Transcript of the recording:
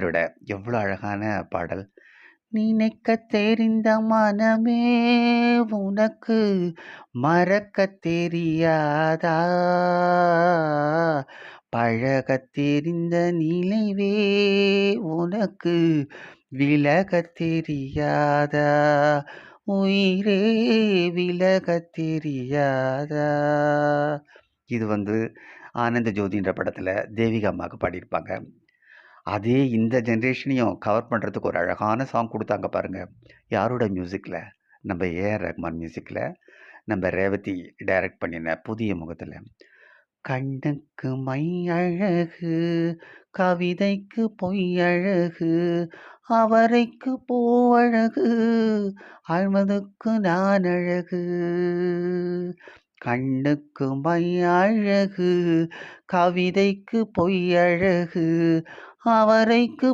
இன்னொருத்தர விட எவ்வளோ அழகான பாடல். நினைக்கத் தெரிந்த மனமே உனக்கு மறக்கத் தெரியாதா? பழகத் தெரிந்த நினைவே உனக்கு விலகத் தெரியாதா? உயிரே விலகத் தெரியாதா? இது ஆனந்த ஜோதின்ற படத்துல தேவிகா அம்மாவுக்கு பாடியிருப்பாங்க. அதே இந்த ஜென்ரேஷனையும் கவர் பண்ணுறதுக்கு ஒரு அழகான சாங் கொடுத்தாங்க பாருங்க. யாரோட மியூசிக்கில்? நம்ம ஏஆர் ரஹ்மான் மியூசிக்கில் நம்ம ரேவதி டைரக்ட் பண்ணின புதிய முகத்தில். கண்ணுக்கு மை அழகு, கவிதைக்கு பொய் அழகு, அவரைக்கு பூவழகு, அழ்மதுக்கு நான் அழகு. கண்ணுக்கு மை அழகு, கவிதைக்கு பொய் அழகு, அவரைக்கு